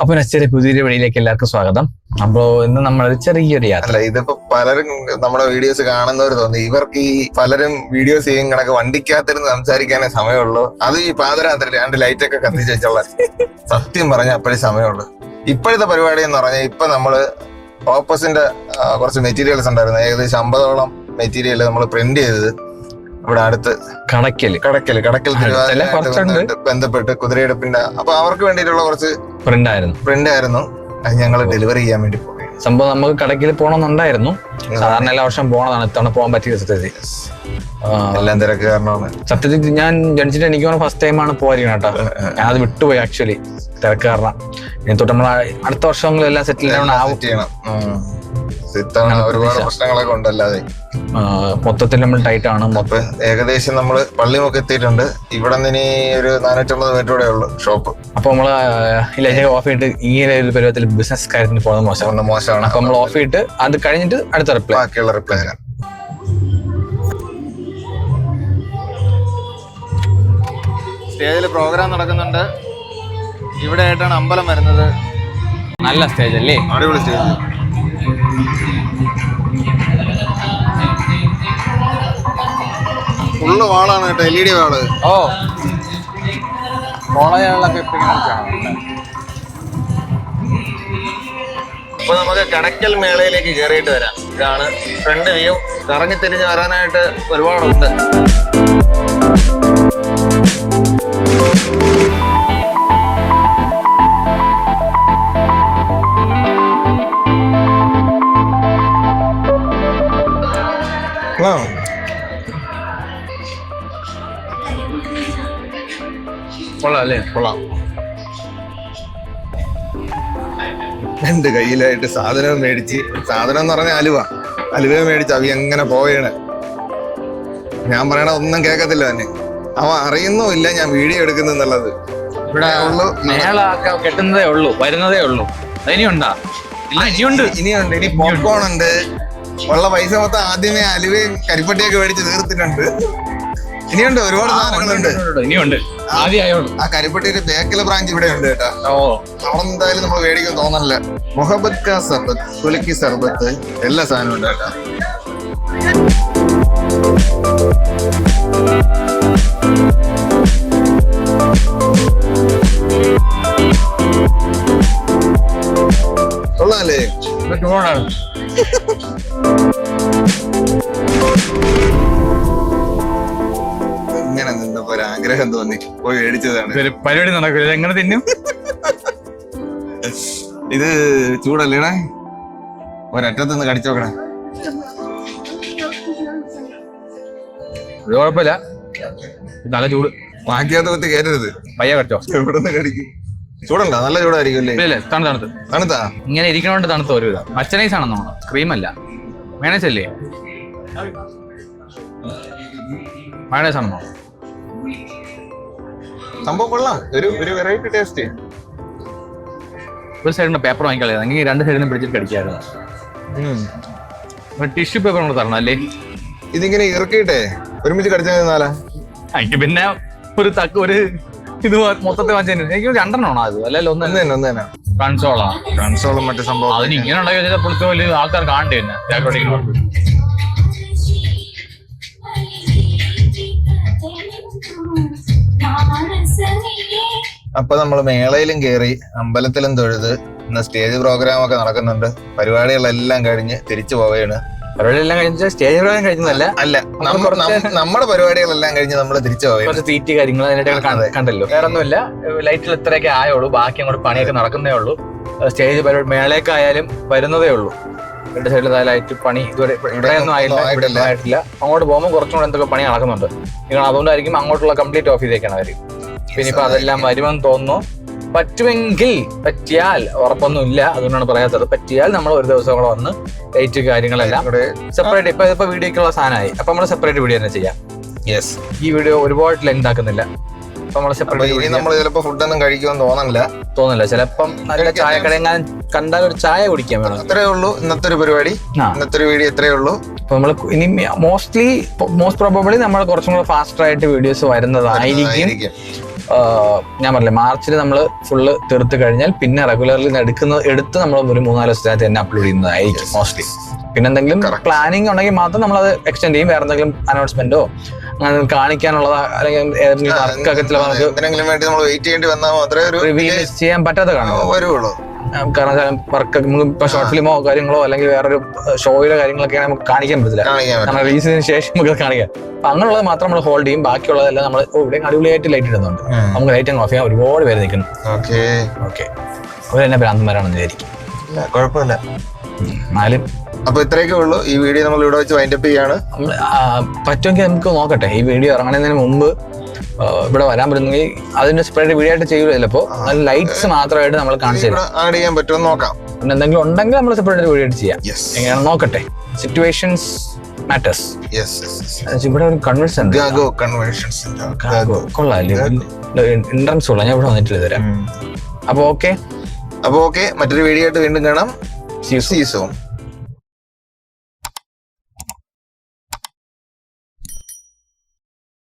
അപ്പൊ നെക്സ്റ്റ് പുതിയൊരു വഴിയിലേക്ക് എല്ലാവർക്കും സ്വാഗതം. അപ്പോ ഇന്ന് നമ്മളൊരു ചെറിയൊരു യാത്ര. അല്ല, ഇതിപ്പോ പലരും നമ്മുടെ വീഡിയോസ് കാണുന്നവർ തോന്നി ഇവർക്ക് ഈ പലരും വീഡിയോസ് ചെയ്യും കണക്ക് വണ്ടിക്കകത്തിരുന്ന് സംസാരിക്കാനേ സമയമുള്ളൂ. അത് ഈ പാതിരാത്രി 2 ലൈറ്റൊക്കെ കത്തിച്ച് വെച്ചുള്ള സത്യം പറഞ്ഞ അപ്പോഴേ സമയമുള്ളൂ. ഇപ്പോഴത്തെ പരിപാടി എന്ന് പറഞ്ഞാൽ ഇപ്പൊ നമ്മള് ഓപ്പസിന്റെ കുറച്ച് മെറ്റീരിയൽസ് ഉണ്ടായിരുന്നു. ഏകദേശം 50ഓളം മെറ്റീരിയൽ നമ്മൾ പ്രിന്റ് ചെയ്തത് ഇവിടെ അടുത്ത് കടക്കൽ ബന്ധപ്പെട്ട് കുതിരയെടുപ്പിന്റെ അപ്പൊ അവർക്ക് വേണ്ടിയിട്ടുള്ള കുറച്ച് പ്രിന്റ് ആയിരുന്നു. അത് ഞങ്ങൾ ഡെലിവറി ചെയ്യാൻ വേണ്ടി പോയി. സംഭവം നമുക്ക് കടക്കിൽ പോകണമെന്നുണ്ടായിരുന്നു. സാധാരണ എല്ലാ വർഷം പോണതാണ്. ഇത്തവണ പോകാൻ പറ്റിയ സത്യത്തിൽ എല്ലാം തിരക്ക് കാരണമാണ്. സത്യത്തിൽ ഞാൻ ജനിച്ചിട്ട് എനിക്ക് ഫസ്റ്റ് ടൈമാണ് പോയിരിക്കണം കേട്ടോ. ഞാൻ അത് വിട്ടുപോയി ആക്ച്വലി, തിരക്ക് കാരണം. ഇനി തൊട്ട് നമ്മൾ അടുത്ത വർഷങ്ങളെല്ലാം സെറ്റിൽ ചെയ്യണം. ഒരുപാട് പ്രശ്നങ്ങളൊക്കെ ഉണ്ടല്ലാതെ മൊത്തത്തിൽ നമ്മൾ ടൈറ്റ് ആണ്. ഏകദേശം നമ്മള് പള്ളിമുക്ക് എത്തിയിട്ടുണ്ട്. ഇവിടെ നിന്ന് ഇനി ഒരു 450 മീറ്റർ കൂടെ ഉള്ളു ഷോപ്പ്. അപ്പൊ നമ്മള് ഓഫ് ചെയ്തിട്ട് ഇങ്ങനെ ഒരു പരുവത്തിൽ ബിസിനസ് കാര്യത്തിന് പോകുന്നത് മോശമാണ്. അപ്പൊ നമ്മൾ ഓഫ് ചെയ്തിട്ട് അത് കഴിഞ്ഞിട്ട് അടുത്ത റിപ്ലൈ ബാക്കിയുള്ള റിപ്ലൈ തരാം. സ്റ്റേജിൽ പ്രോഗ്രാം നടക്കുന്നുണ്ട്. ഇവിടെ ആയിട്ടാണ് അമ്പലം വരുന്നത്. നല്ല സ്റ്റേജ് അല്ലേ? അടിപൊളി സ്റ്റേജ്. ഫുള്ള് വാളാണ് കേട്ടോ, LED വാള്. അപ്പൊ നമുക്ക് കടക്കൽ മേളയിലേക്ക് കയറിയിട്ട് വരാം. ഇതാണ് ഫ്രണ്ട് വ്യൂ. കറങ്ങി തിരിഞ്ഞ് വരാനായിട്ട് ഒരുപാടുണ്ട്. കൊള്ളാം. 2 കയ്യിലായിട്ട് സാധനം മേടിച്ച്, സാധനം എന്ന് പറഞ്ഞാൽ അലുവ മേടിച്ച് അവി എങ്ങനെ പോയാണ്. ഞാൻ പറയണ ഒന്നും കേൾക്കത്തില്ല തന്നെ. അവൻ അറിയുന്നുമില്ല ഞാൻ വീഡിയോ എടുക്കുന്നു എന്നുള്ളത്. ഇവിടെ കെട്ടുന്നതേ ഉള്ളൂ, വരുന്നതേ ഉള്ളൂ. ഇനിയുണ്ട്. ഇനി പോപ്കോൺ ഉണ്ട്. ഉള്ള പൈസ മൊത്തം ആദ്യമേ അലുവയും കരിപ്പട്ടിയൊക്കെ മേടിച്ച് തീർത്തിട്ടുണ്ട്. ഇനിയുണ്ട്, ഒരുപാട് സാധനങ്ങളുണ്ട്. ആ കരിപ്പട്ടിയുടെ ബേക്കൽ ബ്രാഞ്ച് ഇവിടെ ഉണ്ട് കേട്ടോ. അവിടെ എന്തായാലും നമ്മൾ മേടിക്കാൻ തോന്നണില്ല. മുഹബത്ത് കാ സർബത്ത്, കുലുക്കി സർബത്ത്, എല്ലാ സാധനവും ഉണ്ട് കേട്ടോ. കൊള്ളാല്ലേ? ഇങ്ങനെ നിന്നപ്പോ ഒരു ആഗ്രഹം തോന്നി, പോയി മേടിച്ചതാണ്. പരിപാടി നടക്കില്ല, എങ്ങനെ തിന്നും? ഇത് ചൂടല്ലേണേ? ഒരറ്റത്ത് നിന്ന് കടിച്ചു നോക്കണേ. കുഴപ്പമില്ല, നല്ല ചൂട്. ബാക്കിയകത്ത് കുത്തി കയറ്റരുത്, പയ്യ കടിച്ചോ. ഇവിടെ നിന്ന് കടിക്കും. ചൂടുണ്ടോ? നല്ല ചൂടായിരിക്കും അല്ലേ? തണുത്താ ഇങ്ങനെ ഇരിക്കണോണ്ട് തണുത്ത ഒരു വിധം. മച്ചനൈസ് ആണെന്ന് തോന്നുന്നു, ക്രീം അല്ല. മയണൈസ് അല്ലേ? മയണൈസ് ആണെന്നോ? സംഭവം കൊള്ളാം. ഒരു വെറൈറ്റി ടേസ്റ്റ്. ഒരു സൈഡിന്റെ പേപ്പർ വാങ്ങിക്കളയാ, എങ്കിൽ 2 സൈഡിൽ നിന്ന് പിടിച്ചിട്ട് കടിക്കായിരുന്നു. ടിഷ്യൂ പേപ്പർ കൊണ്ട് തരണം അല്ലേ? ഇതിങ്ങനെ ഇറക്കിയിട്ടേ ഒരുമിച്ച് കടിച്ചാൽ എനിക്ക് പിന്നെ ഒരു ഇത് മൊത്തത്തിൽ വാങ്ങിച്ചു. എനിക്ക് 2 ആണോ അത്? അല്ലല്ലോ, ഒന്ന് കൺസോളും മറ്റു സംഭവം. അതിന് ഇങ്ങനെ ഉണ്ടാക്കി പുറത്ത് വലിയ ആൾക്കാർ കാണണ്ടേ തന്നെ. അപ്പൊ നമ്മള് മേളയിലും കയറി, അമ്പലത്തിലും തൊഴുത്. ഇന്ന് സ്റ്റേജ് പ്രോഗ്രാം ഒക്കെ നടക്കുന്നുണ്ട്. പരിപാടികളെല്ലാം കഴിഞ്ഞ് തിരിച്ചു പോവുകയാണ്. പരിപാടിയെല്ലാം കഴിഞ്ഞ സ്റ്റേജ് പ്രോഗ്രാം കഴിഞ്ഞതല്ല, നമ്മുടെ പരിപാടികളെല്ലാം കഴിഞ്ഞ് നമ്മൾ തിരിച്ചു പോവുക. കുറച്ച് തീറ്റി കാര്യങ്ങൾ അതിനായിട്ട് കണ്ടല്ലോ. വേറെ ഒന്നുമില്ല, ലൈറ്റിൽ ഇത്രയൊക്കെ ആയുള്ളൂ. ബാക്കി അങ്ങോട്ട് പണിയൊക്കെ നടക്കുന്നേ ഉള്ളൂ. സ്റ്റേജ് പരിപാടി മേളേക്കായാലും വരുന്നതേ ഉള്ളൂ. 2 സൈഡിൽ ലൈറ്റ് പണി ഇതുവരെ ഇവിടെയൊന്നും ആയിട്ടില്ല. അങ്ങോട്ട് പോകുമ്പോൾ കുറച്ചും കൂടെ എന്തൊക്കെ പണി നടക്കുന്നുണ്ട്. നിങ്ങൾ അതുകൊണ്ടായിരിക്കും അങ്ങോട്ടുള്ള കംപ്ലീറ്റ് ഓഫ് ചെയ്തേക്കാണ് അവർ. പിന്നെ ഇപ്പൊ അതെല്ലാം വരുമെന്ന് തോന്നുന്നു. പറ്റിയാൽ, ഉറപ്പൊന്നും ഇല്ല, അതുകൊണ്ടാണ് പറയാത്തത്. പറ്റിയാൽ നമ്മൾ ഒരു ദിവസം കൂടെ വന്ന് ലൈറ്റ് കാര്യങ്ങളെല്ലാം സെപ്പറേറ്റ്. ഇപ്പൊ വീഡിയോക്കുള്ള സാധനമായി. അപ്പൊ നമ്മൾ സെപ്പറേറ്റ് വീഡിയോ തന്നെ ചെയ്യാം. ഈ വീഡിയോ ഒരുപാട് ലെങ്ത് ആക്കുന്നില്ല. നമ്മൾ ചിലപ്പോ ഫുഡൊന്നും കഴിക്കുമെന്ന് തോന്നില്ല. ചിലപ്പം നല്ല ചായക്കടയെങ്ങാനും കണ്ടാൽ ഒരു ചായ കുടിക്കാൻ വേണം. അത്രേ ഉള്ളൂ ഇന്നത്തെ ഒരു പരിപാടി. ഇന്നത്തെ ഒരു വീഡിയോ ഇത്രേ ഉള്ളൂ. അപ്പൊ നമ്മൾ ഇനി മോസ്റ്റ് പ്രോബബ്ലി നമ്മൾ കുറച്ചും കൂടെ ഫാസ്റ്റർ ആയിട്ട് വീഡിയോസ് വരുന്നതായിരിക്കും. ഞാൻ പറഞ്ഞില്ലേ മാർച്ചിൽ നമ്മൾ ഫുള്ള് തീർത്ത് കഴിഞ്ഞാൽ പിന്നെ റെഗുലർലി എടുത്ത് നമ്മൾ ഒരു 3-4 ദിവസത്തിനകത്ത് തന്നെ അപ്ലോഡ് ചെയ്യുന്നതായിരിക്കും മോസ്റ്റ്ലി. പിന്നെ എന്തെങ്കിലും പ്ലാനിങ് ഉണ്ടെങ്കിൽ മാത്രം നമ്മളത് എക്സ്റ്റെൻഡ് ചെയ്യും. വേറെ എന്തെങ്കിലും അനൗൺസ്മെന്റോ അങ്ങനെ കാണിക്കാനുള്ളതോ അല്ലെങ്കിൽ ഏതെങ്കിലും വർക്കൊക്കെ നമുക്ക് റിവീൽ ചെയ്യാൻ പറ്റാത്ത കാണും. കാരണം വർക്ക് ഇപ്പൊ ഷോർട്ട് ഫിലിമോ കാര്യങ്ങളോ അല്ലെങ്കിൽ വേറൊരു ഷോയിലോ കാര്യങ്ങളൊക്കെ നമുക്ക് കാണിക്കാൻ പറ്റില്ല. കാരണം റിലീസിന് ശേഷം നമുക്ക് കാണിക്കാം. അപ്പൊ അങ്ങനെയുള്ളത് മാത്രം നമ്മൾ ഹോൾഡ് ചെയ്യും. ബാക്കിയുള്ളതെല്ലാം നമ്മൾ ഇവിടെ അടിപൊളിയായിട്ട് ലൈറ്റ് ഇടുന്നുണ്ട്. നമുക്ക് ലൈറ്റ് അങ്ങ് ഓഫ് ചെയ്യാൻ ഒരുപാട് പേര് നിൽക്കുന്നു. ഓക്കെ അവർ തന്നെ ഭ്രാന്തന്മാരാണെന്ന് വിചാരിക്കും. കുഴപ്പമില്ല. എന്നാലും അപ്പൊ ഇത്രയൊക്കെ ഉള്ളൂ. ഈ വീഡിയോ നമ്മൾ ഇവിടെ വെച്ച് വൈൻഡപ്പ് ചെയ്യാണ്. പറ്റുമെങ്കിൽ നമുക്ക് നോക്കട്ടെ, ഈ വീഡിയോ ഇറങ്ങുന്നതിന് മുമ്പ് ഇവിടെ വരാൻ പറ്റുന്നെങ്കിൽ അതിന്റെ സെപ്പറേറ്റ് വീഡിയോ ആയിട്ട് ചെയ്യൂല. അപ്പോ ലൈറ്റ്സ് മാത്രമായിട്ട് നമ്മൾ കാണിച്ചു ആഡ് ചെയ്യാൻ പറ്റുമെന്ന് നോക്കാം. പിന്നെ എന്തെങ്കിലും ഉണ്ടെങ്കിൽ നമ്മൾ സെപ്പറേറ്റ് വീഡിയോ ആയിട്ട് ചെയ്യാം. എങ്ങനെയാണ് നോക്കട്ടെ. Situations matters. ഇവിടെ ഒരു കൺവെൻഷൻ കൊള്ളാല്ലേ, എൻട്രൻസ് കൊള്ളാം. ഞാൻ ഇവിടെ വന്നിട്ട് തരാം. അപ്പൊ ഓക്കെ, മറ്റൊരു വീഡിയോ ആയിട്ട് വീണ്ടും കാണാം. See you soon.